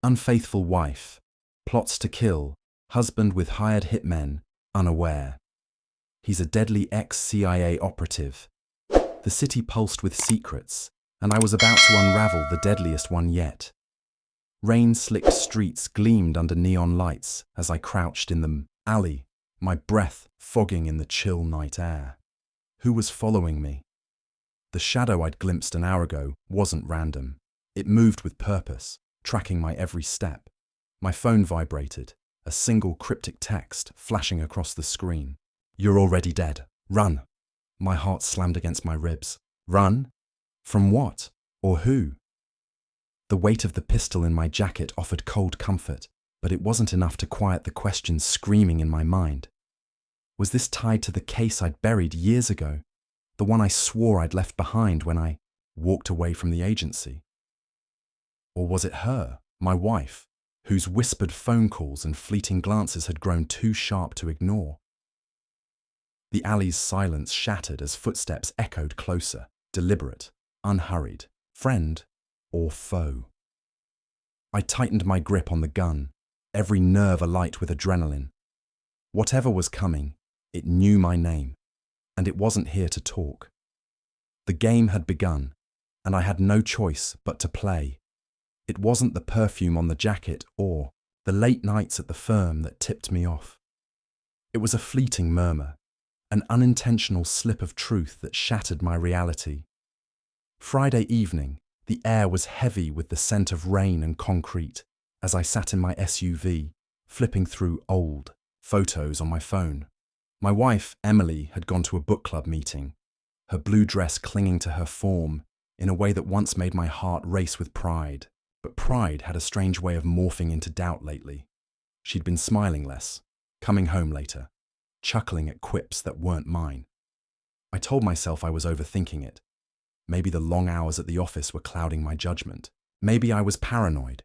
Unfaithful wife, plots to kill, husband with hired hitmen, unaware. He's a deadly ex-CIA operative. The city pulsed with secrets, and I was about to unravel the deadliest one yet. Rain-slicked streets gleamed under neon lights as I crouched in the alley, my breath fogging in the chill night air. Who was following me? The shadow I'd glimpsed an hour ago wasn't random. It moved with purpose, tracking my every step. My phone vibrated, a single cryptic text flashing across the screen. "You're already dead. Run." My heart slammed against my ribs. Run? From what? Or who? The weight of the pistol in my jacket offered cold comfort, but it wasn't enough to quiet the questions screaming in my mind. Was this tied to the case I'd buried years ago? The one I swore I'd left behind when I walked away from the agency? Or was it her, my wife, whose whispered phone calls and fleeting glances had grown too sharp to ignore? The alley's silence shattered as footsteps echoed closer, deliberate, unhurried. Friend or foe? I tightened my grip on the gun, every nerve alight with adrenaline. Whatever was coming, it knew my name, and it wasn't here to talk. The game had begun, and I had no choice but to play. It wasn't the perfume on the jacket or the late nights at the firm that tipped me off. It was a fleeting murmur, an unintentional slip of truth that shattered my reality. Friday evening, the air was heavy with the scent of rain and concrete as I sat in my SUV, flipping through old photos on my phone. My wife, Emily, had gone to a book club meeting, her blue dress clinging to her form in a way that once made my heart race with pride. But pride had a strange way of morphing into doubt lately. She'd been smiling less, coming home later, chuckling at quips that weren't mine. I told myself I was overthinking it. Maybe the long hours at the office were clouding my judgment. Maybe I was paranoid.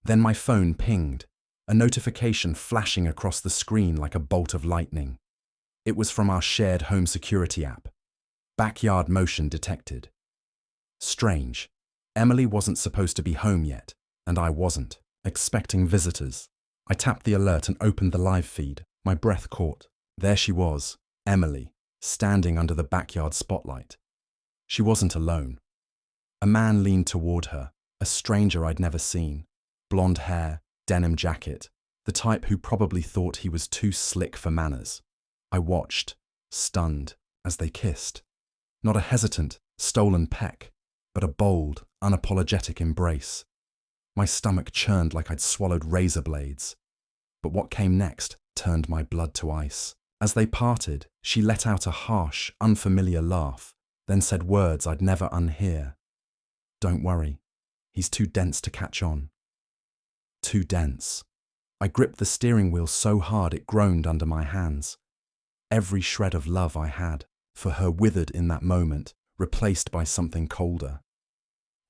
Then my phone pinged, a notification flashing across the screen like a bolt of lightning. It was from our shared home security app. Backyard motion detected. Strange. Emily wasn't supposed to be home yet, and I wasn't, expecting visitors. I tapped the alert and opened the live feed. My breath caught. There she was, Emily, standing under the backyard spotlight. She wasn't alone. A man leaned toward her, a stranger I'd never seen. Blonde hair, denim jacket, the type who probably thought he was too slick for manners. I watched, stunned, as they kissed. Not a hesitant, stolen peck, but a bold, unapologetic embrace. My stomach churned like I'd swallowed razor blades. But what came next turned my blood to ice. As they parted, she let out a harsh, unfamiliar laugh, then said words I'd never unhear. "Don't worry, he's too dense to catch on." Too dense. I gripped the steering wheel so hard it groaned under my hands. Every shred of love I had for her withered in that moment, replaced by something colder.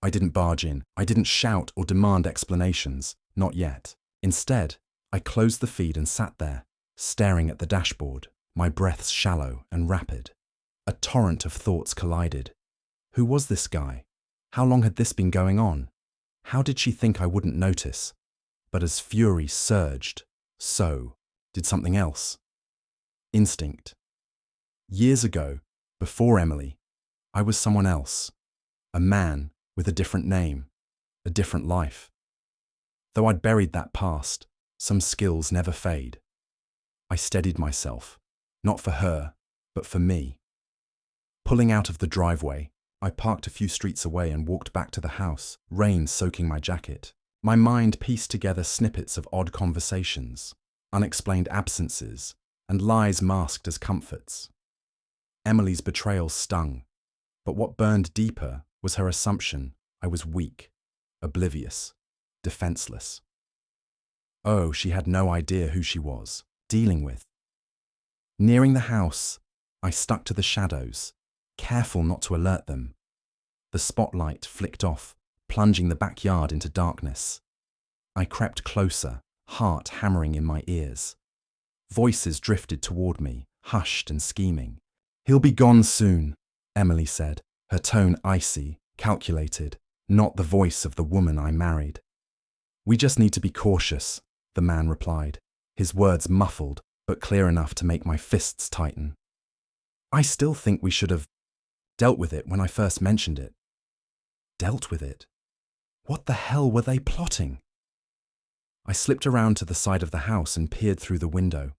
I didn't barge in. I didn't shout or demand explanations. Not yet. Instead, I closed the feed and sat there, staring at the dashboard, my breaths shallow and rapid. A torrent of thoughts collided. Who was this guy? How long had this been going on? How did she think I wouldn't notice? But as fury surged, so did something else. Instinct. Years ago, before Emily, I was someone else. A man with a different name, a different life. Though I'd buried that past, some skills never fade. I steadied myself, not for her, but for me. Pulling out of the driveway, I parked a few streets away and walked back to the house, rain soaking my jacket. My mind pieced together snippets of odd conversations, unexplained absences, and lies masked as comforts. Emily's betrayal stung, but what burned deeper was her assumption I was weak, oblivious, defenseless. Oh, she had no idea who she was dealing with. Nearing the house, I stuck to the shadows, careful not to alert them. The spotlight flicked off, plunging the backyard into darkness. I crept closer, heart hammering in my ears. Voices drifted toward me, hushed and scheming. "He'll be gone soon," Emily said, her tone icy, calculated, not the voice of the woman I married. "We just need to be cautious," the man replied, his words muffled but clear enough to make my fists tighten. "I still think we should have dealt with it when I first mentioned it." Dealt with it? What the hell were they plotting? I slipped around to the side of the house and peered through the window.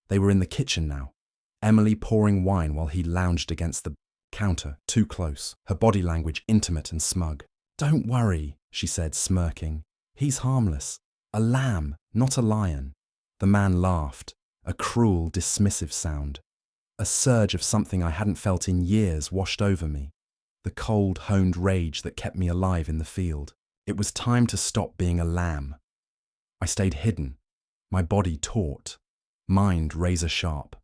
They were in the kitchen now, Emily pouring wine while he lounged against the counter, too close, her body language intimate and smug. "Don't worry," she said, smirking. "He's harmless. A lamb, not a lion." The man laughed, a cruel, dismissive sound. A surge of something I hadn't felt in years washed over me. The cold, honed rage that kept me alive in the field. It was time to stop being a lamb. I stayed hidden, my body taut, mind razor-sharp.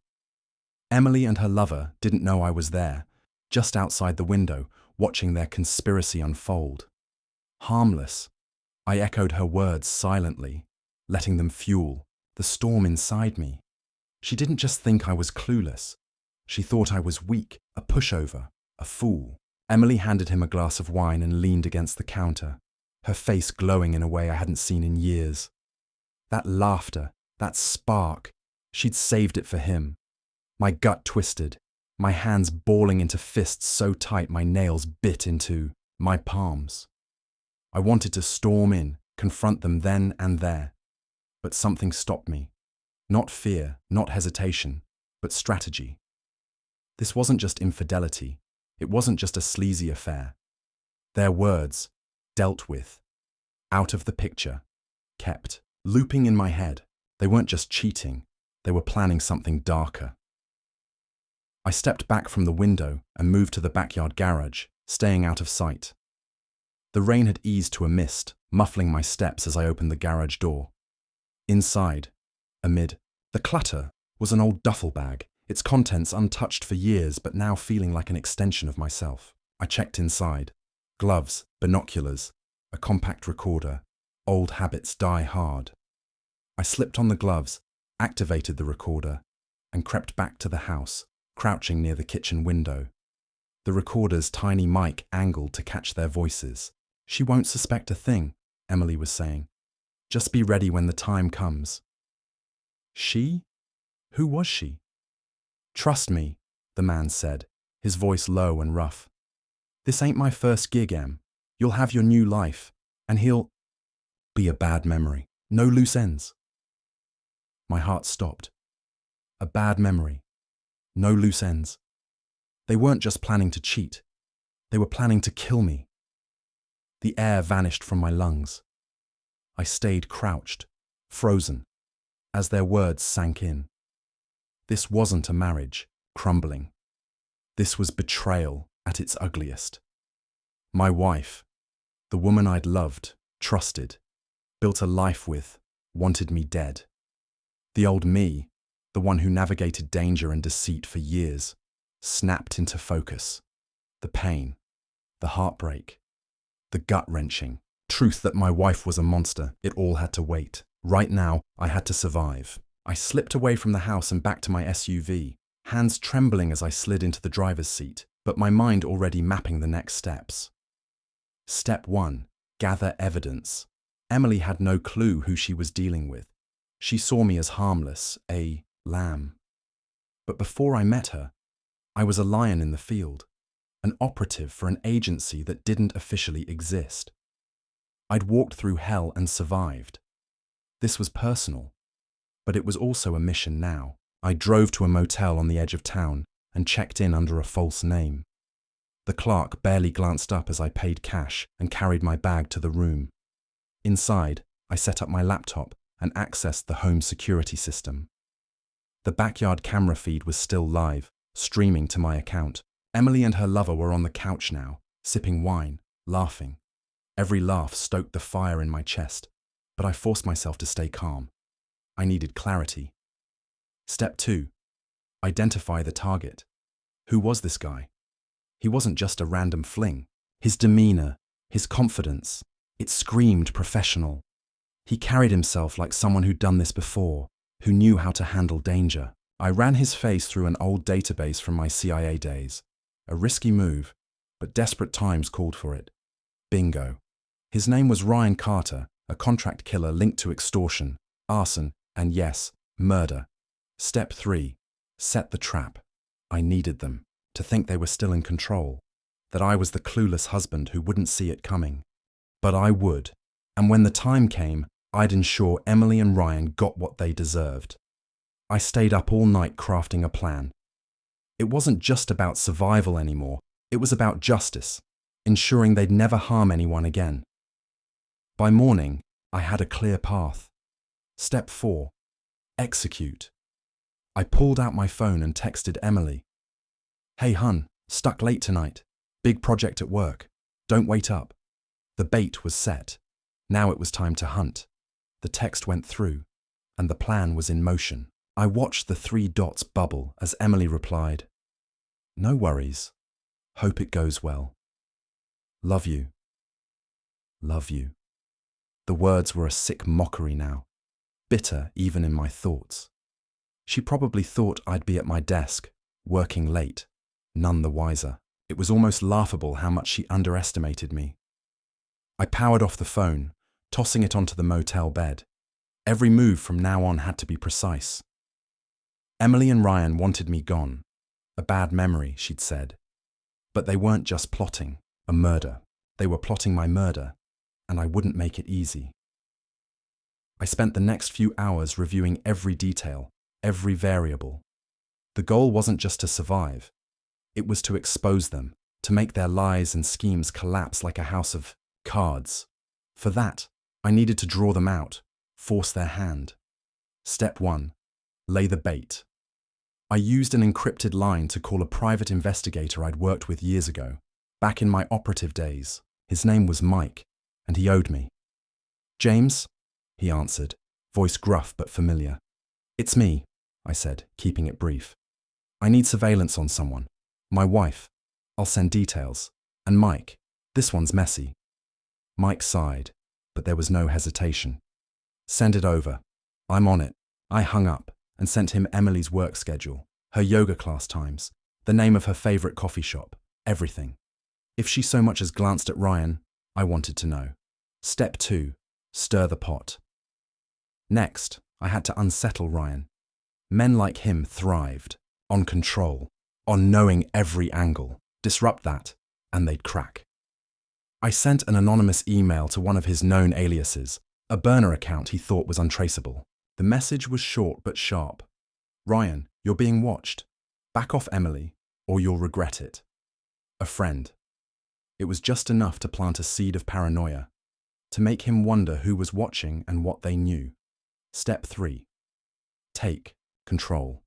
Emily and her lover didn't know I was there, just outside the window, watching their conspiracy unfold. Harmless, I echoed her words silently, letting them fuel the storm inside me. She didn't just think I was clueless. She thought I was weak, a pushover, a fool. Emily handed him a glass of wine and leaned against the counter, her face glowing in a way I hadn't seen in years. That laughter, that spark, she'd saved it for him. My gut twisted, my hands balling into fists so tight my nails bit into my palms. I wanted to storm in, confront them then and there. But something stopped me. Not fear, not hesitation, but strategy. This wasn't just infidelity. It wasn't just a sleazy affair. Their words, dealt with, out of the picture, kept, looping in my head. They weren't just cheating, they were planning something darker. I stepped back from the window and moved to the backyard garage, staying out of sight. The rain had eased to a mist, muffling my steps as I opened the garage door. Inside, amid the clutter, was an old duffel bag, its contents untouched for years but now feeling like an extension of myself. I checked inside. Gloves, binoculars, a compact recorder. Old habits die hard. I slipped on the gloves, activated the recorder, and crept back to the house, crouching near the kitchen window. The recorder's tiny mic angled to catch their voices. "She won't suspect a thing," Emily was saying. "Just be ready when the time comes." She? Who was she? "Trust me," the man said, his voice low and rough. "This ain't my first gig, Em. You'll have your new life, and he'll be a bad memory. No loose ends." My heart stopped. A bad memory. No loose ends. They weren't just planning to cheat. They were planning to kill me. The air vanished from my lungs. I stayed crouched, frozen, as their words sank in. This wasn't a marriage, crumbling. This was betrayal at its ugliest. My wife, the woman I'd loved, trusted, built a life with, wanted me dead. The old me, the one who navigated danger and deceit for years, snapped into focus. The pain, the heartbreak, the gut-wrenching truth that my wife was a monster, it all had to wait. Right now, I had to survive. I slipped away from the house and back to my SUV, hands trembling as I slid into the driver's seat, but my mind already mapping the next steps. Step 1. Gather evidence. Emily had no clue who she was dealing with. She saw me as harmless, a lamb. But before I met her, I was a lion in the field, an operative for an agency that didn't officially exist. I'd walked through hell and survived. This was personal, but it was also a mission now. I drove to a motel on the edge of town and checked in under a false name. The clerk barely glanced up as I paid cash and carried my bag to the room. Inside, I set up my laptop and accessed the home security system. The backyard camera feed was still live, streaming to my account. Emily and her lover were on the couch now, sipping wine, laughing. Every laugh stoked the fire in my chest, but I forced myself to stay calm. I needed clarity. Step 2. Identify the target. Who was this guy? He wasn't just a random fling. His demeanor, his confidence, it screamed professional. He carried himself like someone who'd done this before, who knew how to handle danger. I ran his face through an old database from my CIA days. A risky move, but desperate times called for it. Bingo. His name was Ryan Carter, a contract killer linked to extortion, arson, and yes, murder. Step 3. Set the trap. I needed them to think they were still in control, that I was the clueless husband who wouldn't see it coming. But I would, and when the time came, I'd ensure Emily and Ryan got what they deserved. I stayed up all night crafting a plan. It wasn't just about survival anymore, it was about justice, ensuring they'd never harm anyone again. By morning, I had a clear path. Step 4. Execute. I pulled out my phone and texted Emily. "Hey hun, stuck late tonight. Big project at work. Don't wait up." The bait was set. Now it was time to hunt. The text went through, and the plan was in motion. I watched the 3 dots bubble as Emily replied, "No worries. Hope it goes well. Love you. Love you." The words were a sick mockery now, bitter even in my thoughts. She probably thought I'd be at my desk, working late, none the wiser. It was almost laughable how much she underestimated me. I powered off the phone, tossing it onto the motel bed. Every move from now on had to be precise. Emily and Ryan wanted me gone. A bad memory, she'd said. But they weren't just plotting a murder. They were plotting my murder, and I wouldn't make it easy. I spent the next few hours reviewing every detail, every variable. The goal wasn't just to survive. It was to expose them, to make their lies and schemes collapse like a house of cards. For that, I needed to draw them out, force their hand. Step 1. Lay the bait. I used an encrypted line to call a private investigator I'd worked with years ago, back in my operative days. His name was Mike, and he owed me. "James?" he answered, voice gruff but familiar. "It's me," I said, keeping it brief. "I need surveillance on someone. My wife. I'll send details. And Mike. This one's messy." Mike sighed, but there was no hesitation. "Send it over. I'm on it." I hung up and sent him Emily's work schedule, her yoga class times, the name of her favorite coffee shop, everything. If she so much as glanced at Ryan, I wanted to know. Step 2. Stir the pot. Next, I had to unsettle Ryan. Men like him thrived on control, on knowing every angle. Disrupt that, and they'd crack. I sent an anonymous email to one of his known aliases, a burner account he thought was untraceable. The message was short but sharp. "Ryan, you're being watched. Back off Emily, or you'll regret it. A friend." It was just enough to plant a seed of paranoia, to make him wonder who was watching and what they knew. Step 3. Take control.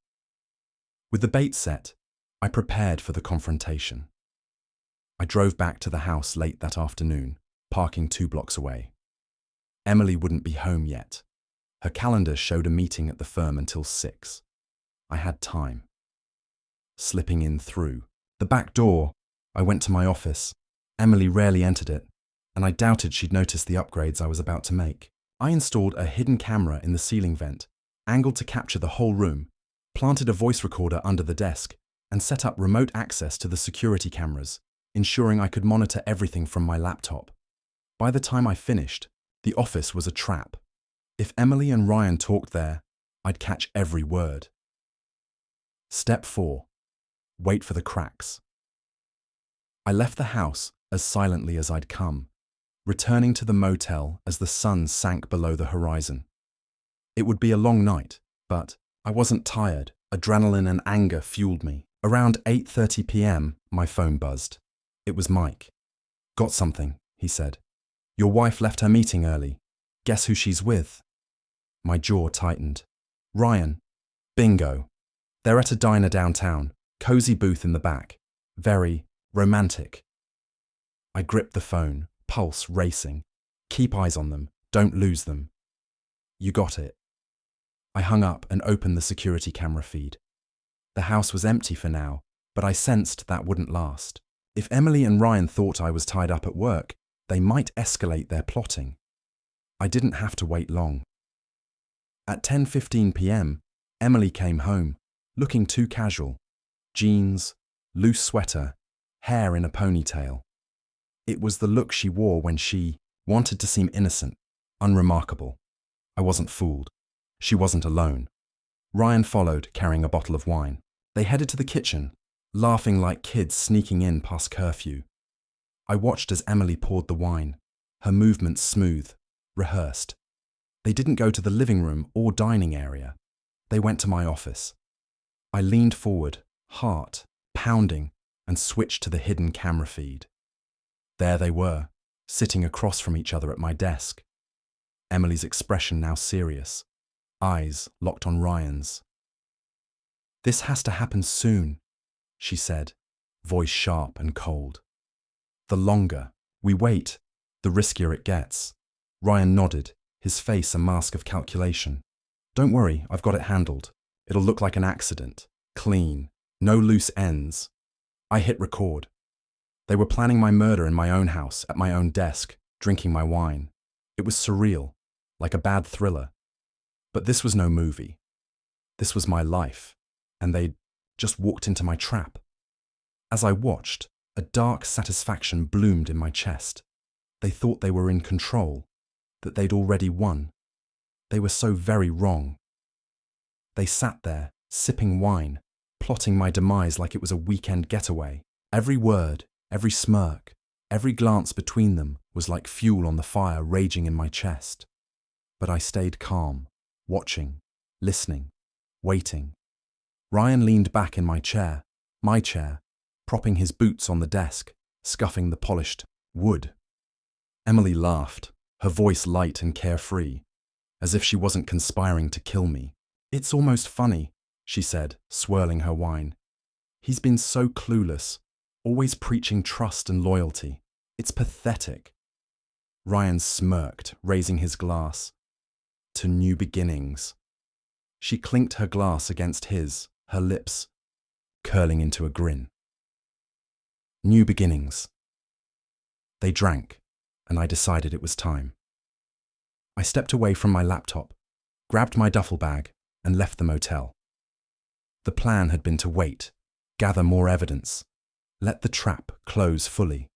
With the bait set, I prepared for the confrontation. I drove back to the house late that afternoon, parking 2 blocks away. Emily wouldn't be home yet. Her calendar showed a meeting at the firm until 6. I had time. Slipping in through the back door, I went to my office. Emily rarely entered it, and I doubted she'd noticed the upgrades I was about to make. I installed a hidden camera in the ceiling vent, angled to capture the whole room, planted a voice recorder under the desk, and set up remote access to the security cameras, ensuring I could monitor everything from my laptop. By the time I finished, the office was a trap. If Emily and Ryan talked there, I'd catch every word. Step 4. Wait for the cracks. I left the house as silently as I'd come, returning to the motel as the sun sank below the horizon. It would be a long night, but I wasn't tired. Adrenaline and anger fueled me. Around 8:30 p.m., my phone buzzed. It was Mike. "Got something," he said. "Your wife left her meeting early. Guess who she's with?" My jaw tightened. "Ryan." "Bingo. They're at a diner downtown, cozy booth in the back. Very romantic." I gripped the phone, pulse racing. "Keep eyes on them. Don't lose them." "You got it." I hung up and opened the security camera feed. The house was empty for now, but I sensed that wouldn't last. If Emily and Ryan thought I was tied up at work, they might escalate their plotting. I didn't have to wait long. At 10:15 p.m., Emily came home, looking too casual. Jeans, loose sweater, hair in a ponytail. It was the look she wore when she wanted to seem innocent, Unremarkable. I wasn't fooled. She wasn't alone. Ryan followed, carrying a bottle of wine. They headed to the kitchen, laughing like kids sneaking in past curfew. I watched as Emily poured the wine, her movements smooth, rehearsed. They didn't go to the living room or dining area. They went to my office. I leaned forward, heart pounding, and switched to the hidden camera feed. There they were, sitting across from each other at my desk. Emily's expression now serious, eyes locked on Ryan's. "This has to happen soon," she said, voice sharp and cold. "The longer we wait, the riskier it gets." Ryan nodded, his face a mask of calculation. "Don't worry, I've got it handled. It'll look like an accident. Clean. No loose ends." I hit record. They were planning my murder in my own house, at my own desk, drinking my wine. It was surreal, like a bad thriller. But this was no movie. This was my life, and they'd just walked into my trap. As I watched, a dark satisfaction bloomed in my chest. They thought they were in control, that they'd already won. They were so very wrong. They sat there, sipping wine, plotting my demise like it was a weekend getaway. Every word, every smirk, every glance between them was like fuel on the fire raging in my chest. But I stayed calm, watching, listening, waiting. Ryan leaned back in my chair, propping his boots on the desk, scuffing the polished wood. Emily laughed, her voice light and carefree, as if she wasn't conspiring to kill me. "It's almost funny," she said, swirling her wine. "He's been so clueless, always preaching trust and loyalty. It's pathetic." Ryan smirked, raising his glass. "To new beginnings." She clinked her glass against his, her lips curling into a grin. New beginnings. They drank, and I decided it was time. I stepped away from my laptop, grabbed my duffel bag, and left the motel. The plan had been to wait, gather more evidence, let the trap close fully.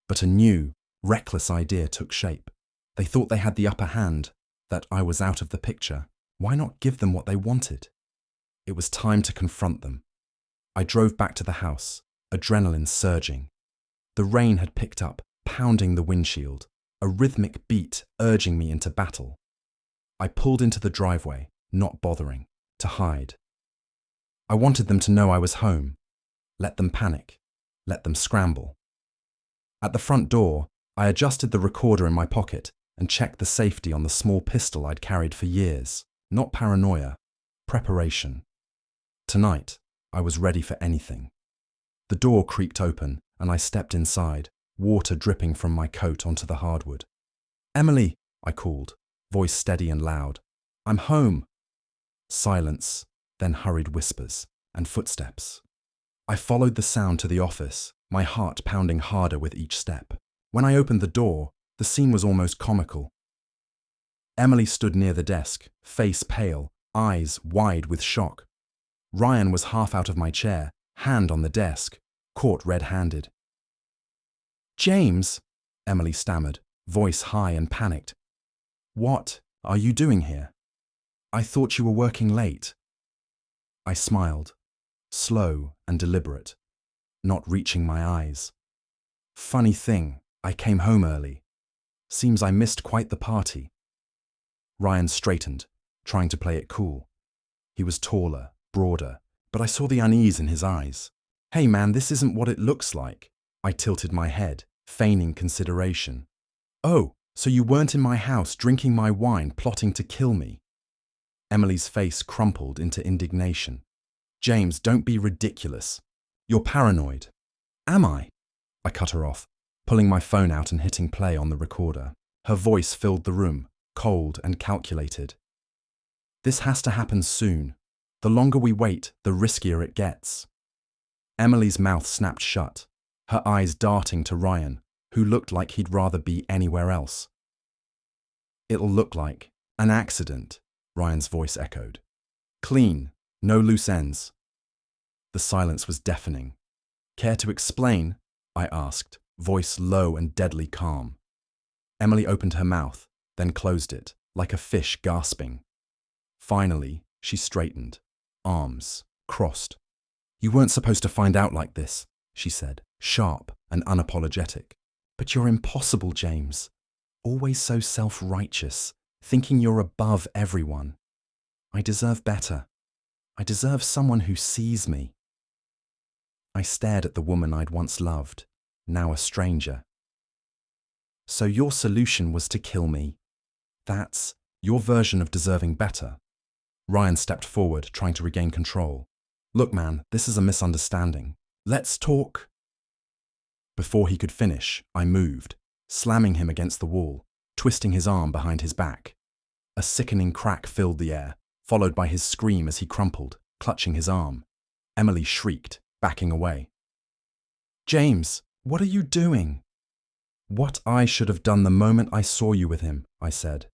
But a new, reckless idea took shape. They thought they had the upper hand, that I was out of the picture. Why not give them what they wanted? It was time to confront them. I drove back to the house, adrenaline surging. The rain had picked up, pounding the windshield, a rhythmic beat urging me into battle. I pulled into the driveway, not bothering, to hide. I wanted them to know I was home. Let them panic. Let them scramble. At the front door, I adjusted the recorder in my pocket and checked the safety on the small pistol I'd carried for years. Not paranoia, preparation. Tonight, I was ready for anything. The door creaked open and I stepped inside, water dripping from my coat onto the hardwood. "Emily," I called, voice steady and loud. "I'm home." Silence, then hurried whispers and footsteps. I followed the sound to the office, my heart pounding harder with each step. When I opened the door, the scene was almost comical. Emily stood near the desk, face pale, eyes wide with shock. Ryan was half out of my chair, hand on the desk, caught red-handed. "James," Emily stammered, voice high and panicked. "What are you doing here? I thought you were working late." I smiled, slow and deliberate, not reaching my eyes. "Funny thing, I came home early. Seems I missed quite the party." Ryan straightened, trying to play it cool. He was taller, broader, but I saw the unease in his eyes. "Hey man, this isn't what it looks like." I tilted my head, feigning consideration. "Oh, so you weren't in my house drinking my wine, plotting to kill me?" Emily's face crumpled into indignation. "James, don't be ridiculous. You're paranoid." "Am I?" I cut her off, pulling my phone out and hitting play on the recorder. Her voice filled the room, cold and calculated. "This has to happen soon. The longer we wait, the riskier it gets." Emily's mouth snapped shut, her eyes darting to Ryan, who looked like he'd rather be anywhere else. "It'll look like an accident," Ryan's voice echoed. "Clean, no loose ends." The silence was deafening. "Care to explain?" I asked, voice low and deadly calm. Emily opened her mouth, then closed it, like a fish gasping. Finally, she straightened, arms crossed. "You weren't supposed to find out like this," she said, sharp and unapologetic. "But you're impossible, James. Always so self-righteous, thinking you're above everyone. I deserve better. I deserve someone who sees me." I stared at the woman I'd once loved, now a stranger. "So your solution was to kill me? That's your version of deserving better?" Ryan stepped forward, trying to regain control. "Look, man, this is a misunderstanding. Let's talk." Before he could finish, I moved, slamming him against the wall, twisting his arm behind his back. A sickening crack filled the air, followed by his scream as he crumpled, clutching his arm. Emily shrieked, backing away. "James, what are you doing?" "What I should have done the moment I saw you with him," I said,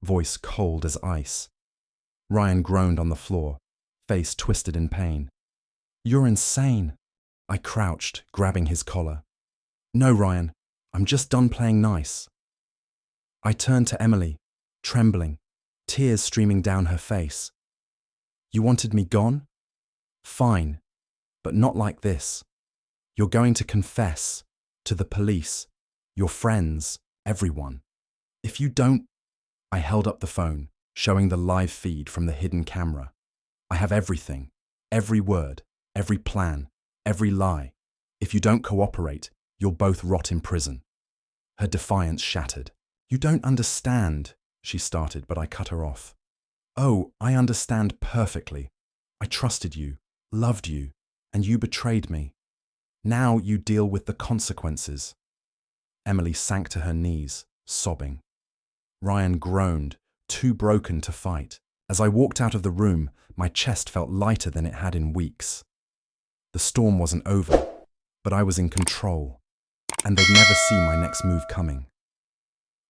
voice cold as ice. Ryan groaned on the floor, face twisted in pain. "You're insane." I crouched, grabbing his collar. "No, Ryan, I'm just done playing nice." I turned to Emily, trembling, tears streaming down her face. "You wanted me gone? Fine, but not like this. You're going to confess to the police, your friends, everyone. If you don't..." I held up the phone, showing the live feed from the hidden camera. "I have everything, every word, every plan, every lie. If you don't cooperate, you'll both rot in prison." Her defiance shattered. "You don't understand," she started, but I cut her off. "Oh, I understand perfectly. I trusted you, loved you, and you betrayed me. Now you deal with the consequences." Emily sank to her knees, sobbing. Ryan groaned, too broken to fight. As I walked out of the room, my chest felt lighter than it had in weeks. The storm wasn't over, but I was in control, and they'd never see my next move coming.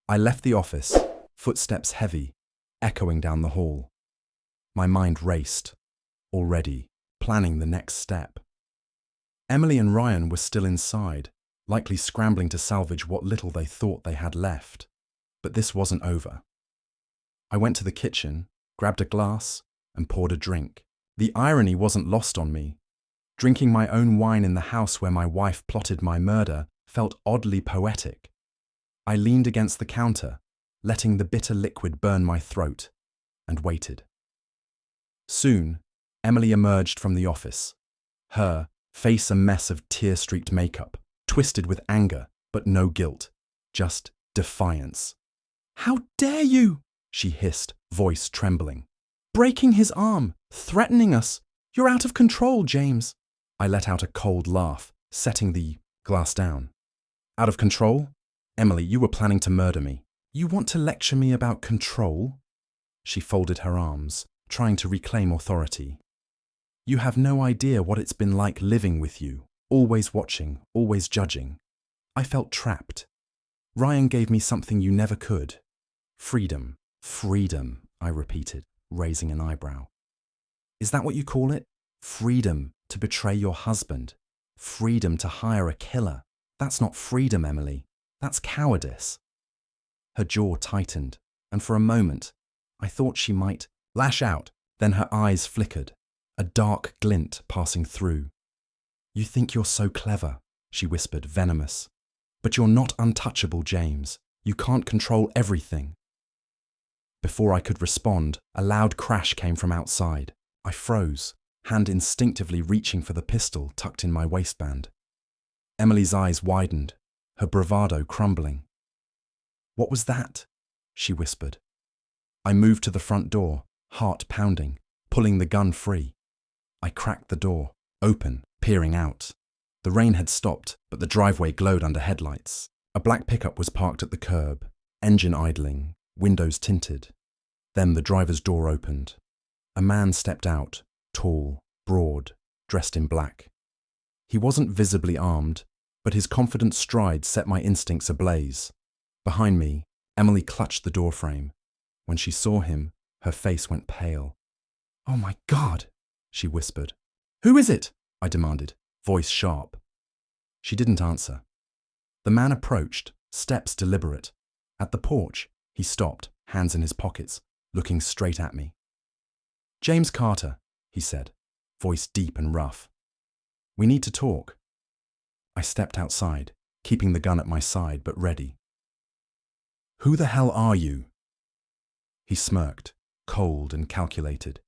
I left the office, footsteps heavy, echoing down the hall. My mind raced, already planning the next step. Emily and Ryan were still inside, likely scrambling to salvage what little they thought they had left. But this wasn't over. I went to the kitchen, grabbed a glass, and poured a drink. The irony wasn't lost on me. Drinking my own wine in the house where my wife plotted my murder felt oddly poetic. I leaned against the counter, letting the bitter liquid burn my throat, and waited. Soon, Emily emerged from the office, her face a mess of tear-streaked makeup, twisted with anger, but no guilt, just defiance. "How dare you!" she hissed, voice trembling. "Breaking his arm, threatening us. You're out of control, James." I let out a cold laugh, setting the glass down. "Out of control? Emily, you were planning to murder me. You want to lecture me about control?" She folded her arms, trying to reclaim authority. "You have no idea what it's been like living with you, always watching, always judging. I felt trapped. Ryan gave me something you never could. Freedom, freedom," I repeated, raising an eyebrow. "Is that what you call it? Freedom to betray your husband? Freedom to hire a killer? That's not freedom, Emily. That's cowardice." Her jaw tightened, and for a moment, I thought she might lash out. Then her eyes flickered, a dark glint passing through. "You think you're so clever," she whispered, venomous. "But you're not untouchable, James. You can't control everything." Before I could respond, a loud crash came from outside. I froze, hand instinctively reaching for the pistol tucked in my waistband. Emily's eyes widened, her bravado crumbling. "What was that?" she whispered. I moved to the front door, heart pounding, pulling the gun free. I cracked the door, open, peering out. The rain had stopped, but the driveway glowed under headlights. A black pickup was parked at the curb, engine idling, windows tinted. Then the driver's door opened. A man stepped out, tall, broad, dressed in black. He wasn't visibly armed, but his confident stride set my instincts ablaze. Behind me, Emily clutched the doorframe. When she saw him, her face went pale. "Oh my God," she whispered. "Who is it?" I demanded, voice sharp. She didn't answer. The man approached, steps deliberate. At the porch, He stopped, hands in his pockets, looking straight at me. "James Carter," he said, voice deep and rough. "We need to talk." I stepped outside, keeping the gun at my side but ready. "Who the hell are you?" He smirked, cold and calculated.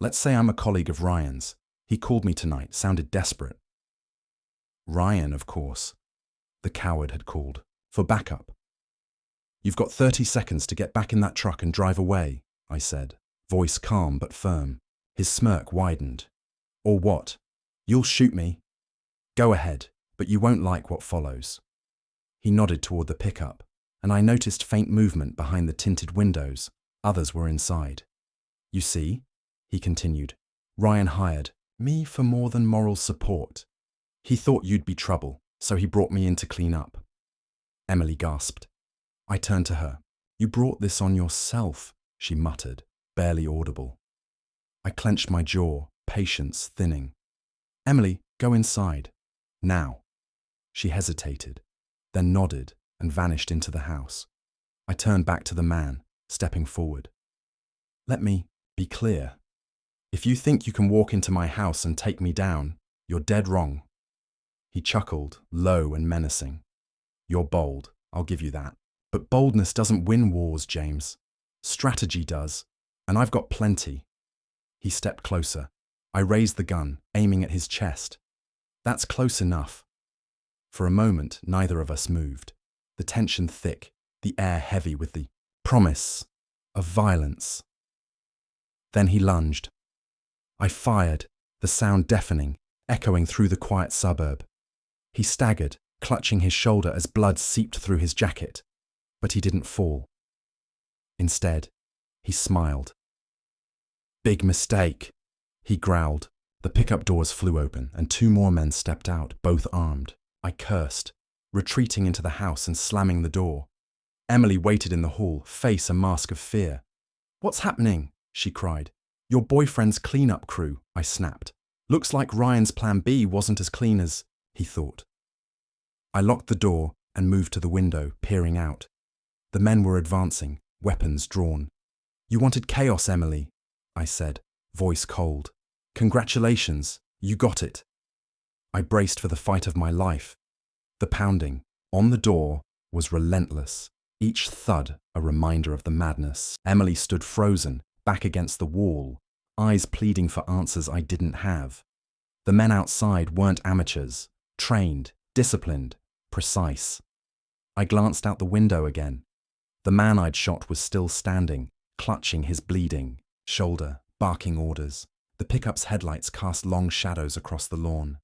"Let's say I'm a colleague of Ryan's. He called me tonight, sounded desperate." Ryan, of course. The coward had called, for backup. "You've got 30 seconds to get back in that truck and drive away," I said, voice calm but firm. His smirk widened. "Or what? You'll shoot me? Go ahead, but you won't like what follows." He nodded toward the pickup, and I noticed faint movement behind the tinted windows. Others were inside. "You see," he continued, "Ryan hired me for more than moral support. He thought you'd be trouble, so he brought me in to clean up." Emily gasped. I turned to her. "You brought this on yourself," she muttered, barely audible. I clenched my jaw, patience thinning. "Emily, go inside. Now." She hesitated, then nodded and vanished into the house. I turned back to the man, stepping forward. "Let me be clear. If you think you can walk into my house and take me down, you're dead wrong." He chuckled, low and menacing. "You're bold, I'll give you that. But boldness doesn't win wars, James. Strategy does, and I've got plenty." He stepped closer. I raised the gun, aiming at his chest. "That's close enough." For a moment, neither of us moved, the tension thick, the air heavy with the promise of violence. Then he lunged. I fired, the sound deafening, echoing through the quiet suburb. He staggered, clutching his shoulder as blood seeped through his jacket, but he didn't fall. Instead, he smiled. "Big mistake," he growled. The pickup doors flew open, and 2 more men stepped out, both armed. I cursed, retreating into the house and slamming the door. Emily waited in the hall, face a mask of fear. "What's happening?" she cried. "Your boyfriend's cleanup crew," I snapped. "Looks like Ryan's plan B wasn't as clean as he thought." I locked the door and moved to the window, peering out. The men were advancing, weapons drawn. "You wanted chaos, Emily," I said, voice cold. "Congratulations, you got it." I braced for the fight of my life. The pounding, on the door, was relentless, each thud a reminder of the madness. Emily stood frozen, back against the wall, eyes pleading for answers I didn't have. The men outside weren't amateurs, trained, disciplined, precise. I glanced out the window again. The man I'd shot was still standing, clutching his bleeding shoulder, barking orders. The pickup's headlights cast long shadows across the lawn.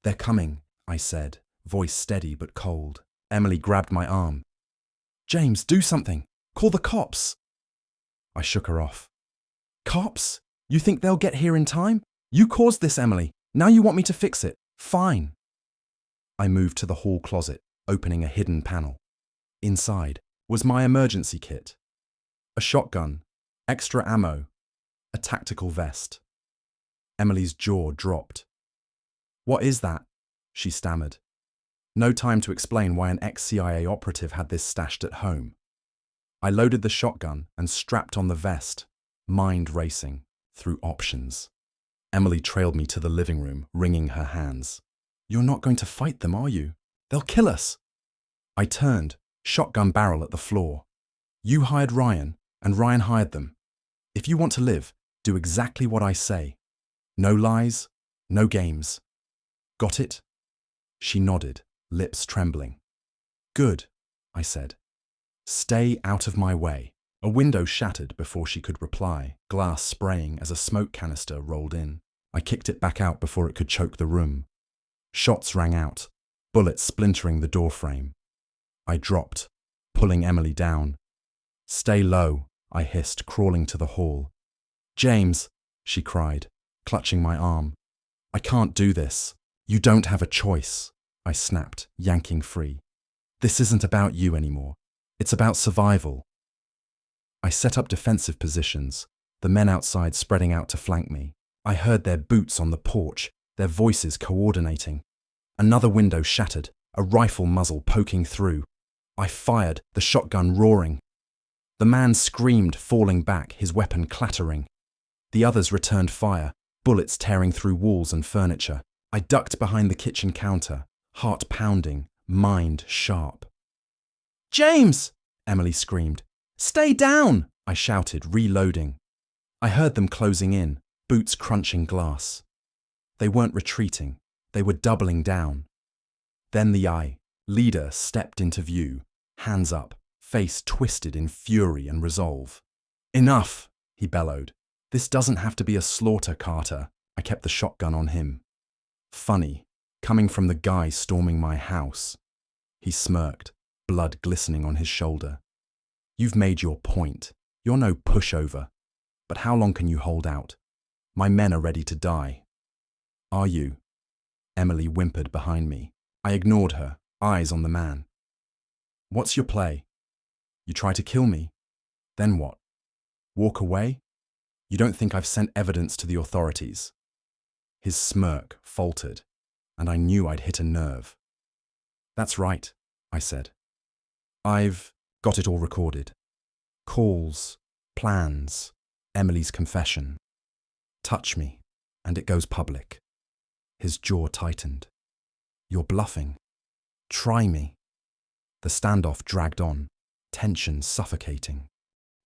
"They're coming," I said, voice steady but cold. Emily grabbed my arm. "James, do something! Call the cops!" I shook her off. "Cops? You think they'll get here in time? You caused this, Emily. Now you want me to fix it. Fine." I moved to the hall closet, opening a hidden panel. Inside was my emergency kit. A shotgun, extra ammo, a tactical vest. Emily's jaw dropped. "What is that?" she stammered. No time to explain why an ex-CIA operative had this stashed at home. I loaded the shotgun and strapped on the vest, mind racing through options. Emily trailed me to the living room, wringing her hands. "You're not going to fight them, are you? They'll kill us." I turned, shotgun barrel at the floor. "You hired Ryan, and Ryan hired them. If you want to live, do exactly what I say. No lies, no games. Got it?" She nodded, lips trembling. "Good," I said. "Stay out of my way." A window shattered before she could reply, glass spraying as a smoke canister rolled in. I kicked it back out before it could choke the room. Shots rang out, bullets splintering the doorframe. I dropped, pulling Emily down. "Stay low," I hissed, crawling to the hall. "James," she cried, clutching my arm. "I can't do this." "You don't have a choice," I snapped, yanking free. "This isn't about you anymore. It's about survival." I set up defensive positions, the men outside spreading out to flank me. I heard their boots on the porch, their voices coordinating. Another window shattered, a rifle muzzle poking through. I fired, the shotgun roaring. The man screamed, falling back, his weapon clattering. The others returned fire, bullets tearing through walls and furniture. I ducked behind the kitchen counter, heart pounding, mind sharp. "James!" Emily screamed. "Stay down!" I shouted, reloading. I heard them closing in, boots crunching glass. They weren't retreating, they were doubling down. Then the leader stepped into view, hands up, face twisted in fury and resolve. "Enough!" he bellowed. "This doesn't have to be a slaughter, Carter." I kept the shotgun on him. Funny, coming from the guy storming my house. He smirked, blood glistening on his shoulder. "You've made your point. You're no pushover. But how long can you hold out? My men are ready to die." "Are you?" Emily whimpered behind me. I ignored her, eyes on the man. "What's your play? You try to kill me? Then what? Walk away? You don't think I've sent evidence to the authorities?" His smirk faltered, and I knew I'd hit a nerve. "That's right," I said. "I've got it all recorded. Calls, plans, Emily's confession. Touch me, and it goes public." His jaw tightened. "You're bluffing. Try me." The standoff dragged on, tension suffocating.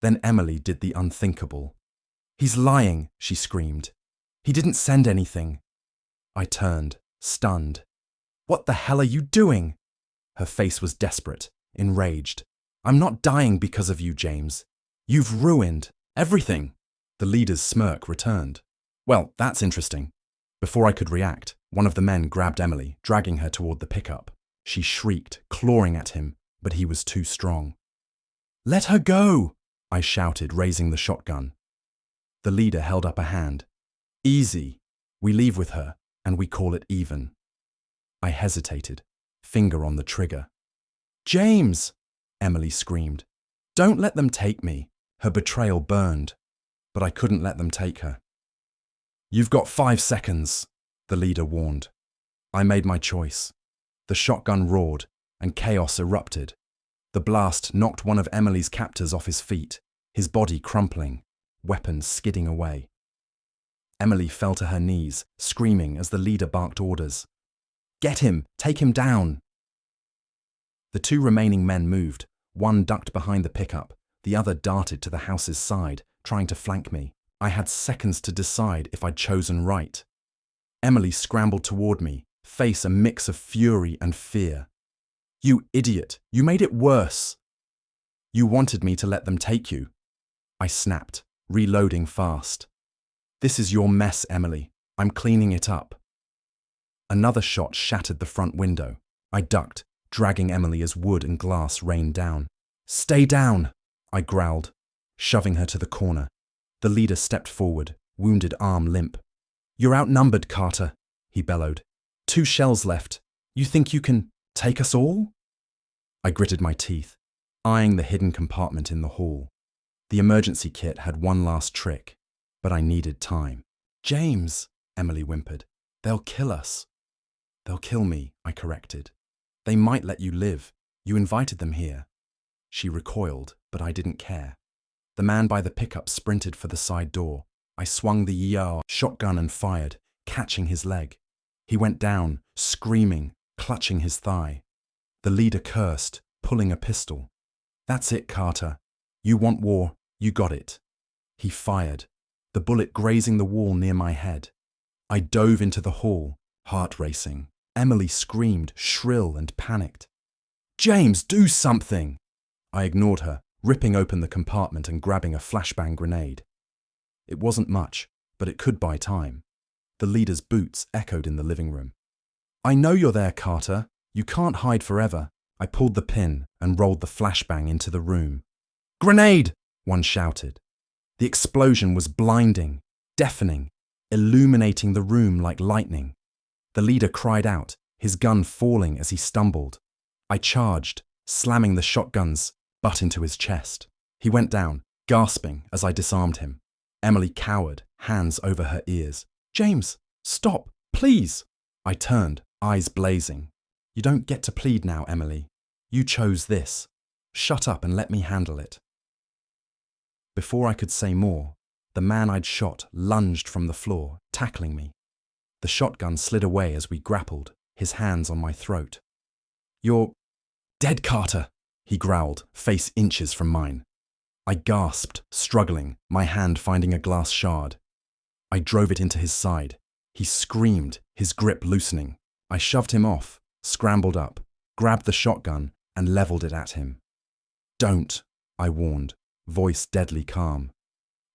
Then Emily did the unthinkable. "He's lying," she screamed. "He didn't send anything." I turned, stunned. "What the hell are you doing?" Her face was desperate, enraged. "I'm not dying because of you, James. You've ruined everything." The leader's smirk returned. "Well, that's interesting." Before I could react, one of the men grabbed Emily, dragging her toward the pickup. She shrieked, clawing at him, but he was too strong. "Let her go!" I shouted, raising the shotgun. The leader held up a hand. "Easy. We leave with her, and we call it even." I hesitated, finger on the trigger. "James!" Emily screamed. "Don't let them take me." Her betrayal burned, but I couldn't let them take her. "You've got 5 seconds, the leader warned. I made my choice. The shotgun roared, and chaos erupted. The blast knocked one of Emily's captors off his feet, his body crumpling, weapons skidding away. Emily fell to her knees, screaming as the leader barked orders. "Get him! Take him down!" The 2 remaining men moved. One ducked behind the pickup, the other darted to the house's side, trying to flank me. I had seconds to decide if I'd chosen right. Emily scrambled toward me, face a mix of fury and fear. "You idiot! You made it worse!" "You wanted me to let them take you." I snapped, reloading fast. "This is your mess, Emily. I'm cleaning it up." Another shot shattered the front window. I ducked, dragging Emily as wood and glass rained down. "Stay down!" I growled, shoving her to the corner. The leader stepped forward, wounded arm limp. "You're outnumbered, Carter," he bellowed. 2 shells left. You think you can take us all?" I gritted my teeth, eyeing the hidden compartment in the hall. The emergency kit had one last trick, but I needed time. "James," Emily whimpered, "they'll kill us." "They'll kill me," I corrected. "They might let you live. You invited them here." She recoiled, but I didn't care. The man by the pickup sprinted for the side door. I swung the shotgun and fired, catching his leg. He went down, screaming, clutching his thigh. The leader cursed, pulling a pistol. "That's it, Carter. You want war, you got it." He fired, the bullet grazing the wall near my head. I dove into the hall, heart racing. Emily screamed, shrill and panicked. "James, do something!" I ignored her, ripping open the compartment and grabbing a flashbang grenade. It wasn't much, but it could buy time. The leader's boots echoed in the living room. "I know you're there, Carter. You can't hide forever." I pulled the pin and rolled the flashbang into the room. "Grenade!" one shouted. The explosion was blinding, deafening, illuminating the room like lightning. The leader cried out, his gun falling as he stumbled. I charged, slamming the shotgun's butt into his chest. He went down, gasping as I disarmed him. Emily cowered, hands over her ears. "James, stop, please!" I turned, eyes blazing. "You don't get to plead now, Emily. You chose this. Shut up and let me handle it. Before I could say more, the man I'd shot lunged from the floor, tackling me. The shotgun slid away as we grappled, his hands on my throat. You're dead, Carter, he growled, face inches from mine. I gasped, struggling, my hand finding a glass shard. I drove it into his side. He screamed, his grip loosening. I shoved him off, scrambled up, grabbed the shotgun, and leveled it at him. Don't, I warned, voice deadly calm.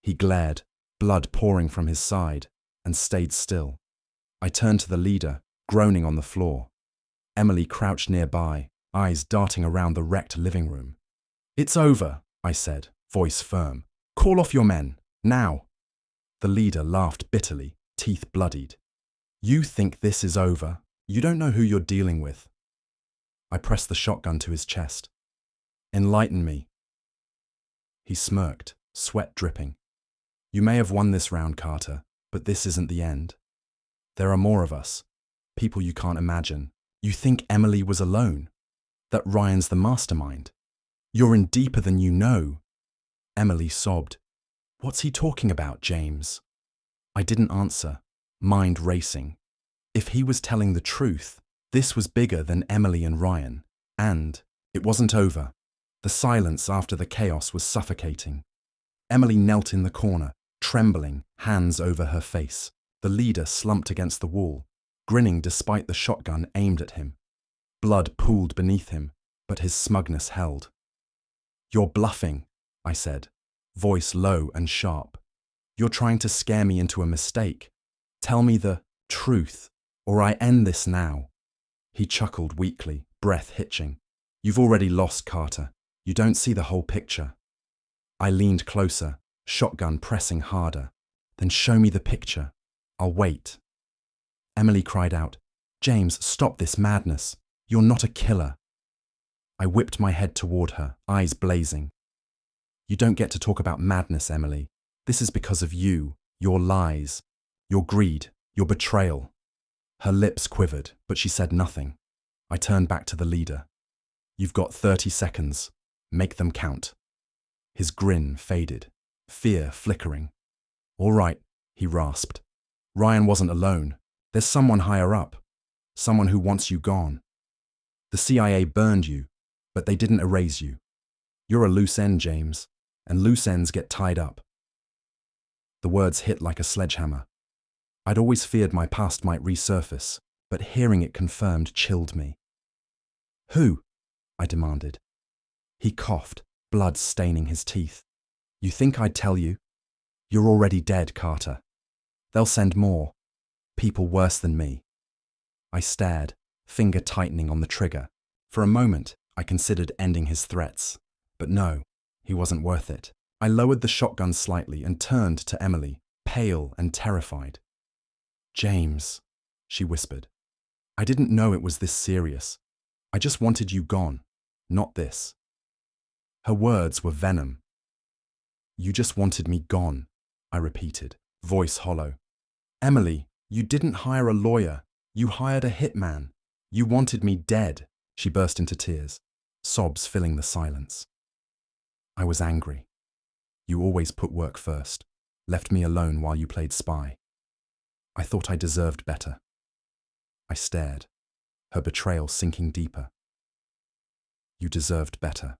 He glared, blood pouring from his side, and stayed still. I turned to the leader, groaning on the floor. Emily crouched nearby, eyes darting around the wrecked living room. It's over, I said, voice firm. Call off your men, now. The leader laughed bitterly, teeth bloodied. You think this is over? You don't know who you're dealing with. I pressed the shotgun to his chest. Enlighten me. He smirked, sweat dripping. You may have won this round, Carter, but this isn't the end. There are more of us, people you can't imagine. You think Emily was alone, that Ryan's the mastermind. You're in deeper than you know. Emily sobbed. What's he talking about, James? I didn't answer, mind racing. If he was telling the truth, this was bigger than Emily and Ryan, and it wasn't over. The silence after the chaos was suffocating. Emily knelt in the corner, trembling, hands over her face. The leader slumped against the wall, grinning despite the shotgun aimed at him. Blood pooled beneath him, but his smugness held. You're bluffing, I said, voice low and sharp. You're trying to scare me into a mistake. Tell me the truth, or I end this now. He chuckled weakly, breath hitching. You've already lost, Carter. You don't see the whole picture. I leaned closer, shotgun pressing harder. Then show me the picture. I'll wait. Emily cried out, James, stop this madness. You're not a killer. I whipped my head toward her, eyes blazing. You don't get to talk about madness, Emily. This is because of you, your lies, your greed, your betrayal. Her lips quivered, but she said nothing. I turned back to the leader. You've got 30 seconds. Make them count. His grin faded, fear flickering. All right, he rasped. Ryan wasn't alone. There's someone higher up. Someone who wants you gone. The CIA burned you, but they didn't erase you. You're a loose end, James, and loose ends get tied up. The words hit like a sledgehammer. I'd always feared my past might resurface, but hearing it confirmed chilled me. Who? I demanded. He coughed, blood staining his teeth. You think I'd tell you? You're already dead, Carter. They'll send more. People worse than me. I stared, finger tightening on the trigger. For a moment, I considered ending his threats. But no, he wasn't worth it. I lowered the shotgun slightly and turned to Emily, pale and terrified. James, she whispered. I didn't know it was this serious. I just wanted you gone, not this. Her words were venom. You just wanted me gone, I repeated, voice hollow. Emily, you didn't hire a lawyer. You hired a hitman. You wanted me dead. She burst into tears, sobs filling the silence. I was angry. You always put work first, left me alone while you played spy. I thought I deserved better. I stared, her betrayal sinking deeper. You deserved better,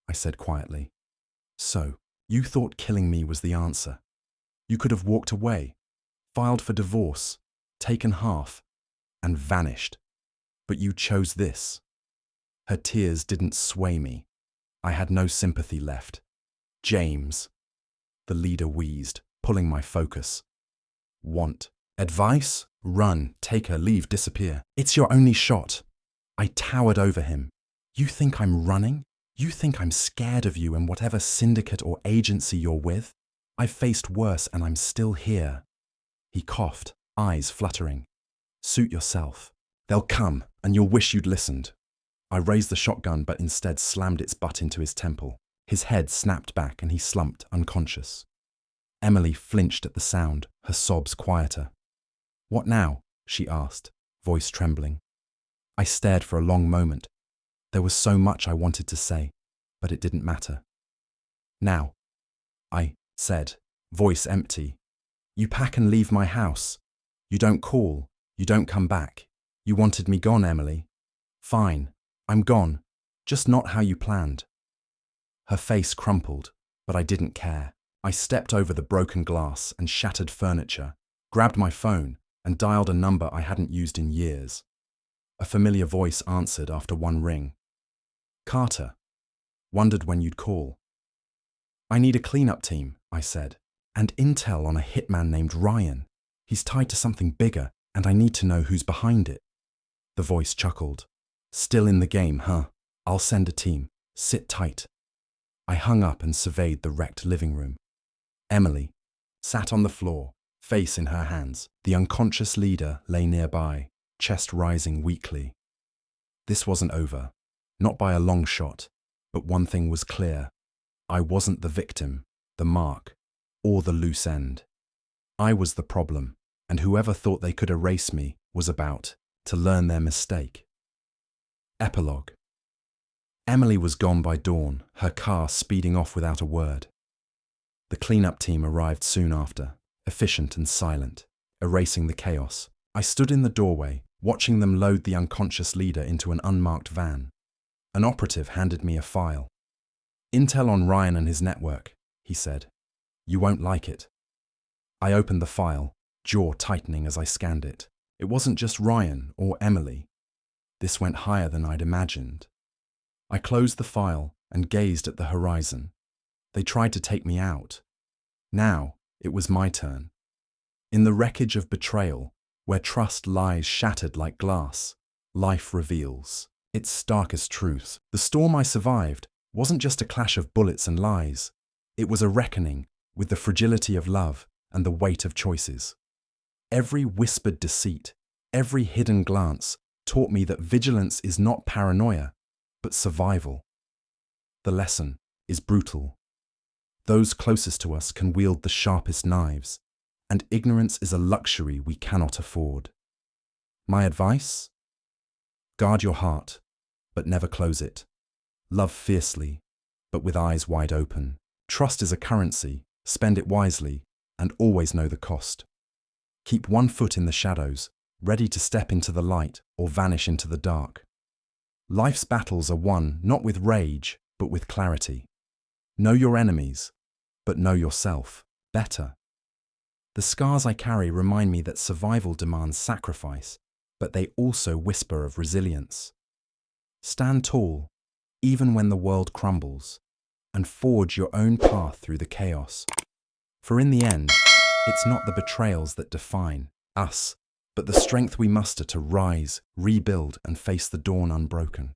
I said quietly. So, you thought killing me was the answer. You could have walked away, filed for divorce, taken half, and vanished. But you chose this. Her tears didn't sway me. I had no sympathy left. James. The leader wheezed, pulling my focus. Want. Advice? Run, take her, leave, disappear. It's your only shot. I towered over him. You think I'm running? You think I'm scared of you and whatever syndicate or agency you're with? I've faced worse and I'm still here. He coughed, eyes fluttering. Suit yourself. They'll come, and you'll wish you'd listened. I raised the shotgun but instead slammed its butt into his temple. His head snapped back and he slumped unconscious. Emily flinched at the sound, her sobs quieter. What now? She asked, voice trembling. I stared for a long moment. There was so much I wanted to say, but it didn't matter. "Now," I said, voice empty. "You pack and leave my house. You don't call. You don't come back. You wanted me gone, Emily. Fine, I'm gone, just not how you planned." Her face crumpled, but I didn't care. I stepped over the broken glass and shattered furniture, grabbed my phone, and dialed a number I hadn't used in years. A familiar voice answered after one ring. "Carter. Wondered when you'd call." "I need a cleanup team," I said, "and intel on a hitman named Ryan. He's tied to something bigger, and I need to know who's behind it." The voice chuckled. "Still in the game, huh? I'll send a team. Sit tight." I hung up and surveyed the wrecked living room. Emily sat on the floor, face in her hands. The unconscious leader lay nearby, chest rising weakly. This wasn't over, not by a long shot, but one thing was clear. I wasn't the victim, the mark, or the loose end. I was the problem, and whoever thought they could erase me was about to learn their mistake. Epilogue. Emily was gone by dawn, her car speeding off without a word. The cleanup team arrived soon after, efficient and silent, erasing the chaos. I stood in the doorway, watching them load the unconscious leader into an unmarked van. An operative handed me a file. "Intel on Ryan and his network," he said. "You won't like it." I opened the file, jaw tightening as I scanned it. It wasn't just Ryan or Emily. This went higher than I'd imagined. I closed the file and gazed at the horizon. They tried to take me out. Now it was my turn. In the wreckage of betrayal, where trust lies shattered like glass, life reveals its starkest truths. The storm I survived wasn't just a clash of bullets and lies. It was a reckoning with the fragility of love and the weight of choices. Every whispered deceit, every hidden glance taught me that vigilance is not paranoia, but survival. The lesson is brutal. Those closest to us can wield the sharpest knives, and ignorance is a luxury we cannot afford. My advice? Guard your heart, but never close it. Love fiercely, but with eyes wide open. Trust is a currency, spend it wisely, and always know the cost. Keep one foot in the shadows, ready to step into the light or vanish into the dark. Life's battles are won not with rage, but with clarity. Know your enemies, but know yourself better. The scars I carry remind me that survival demands sacrifice, but they also whisper of resilience. Stand tall, even when the world crumbles, and forge your own path through the chaos. For in the end, it's not the betrayals that define us, but the strength we muster to rise, rebuild, and face the dawn unbroken.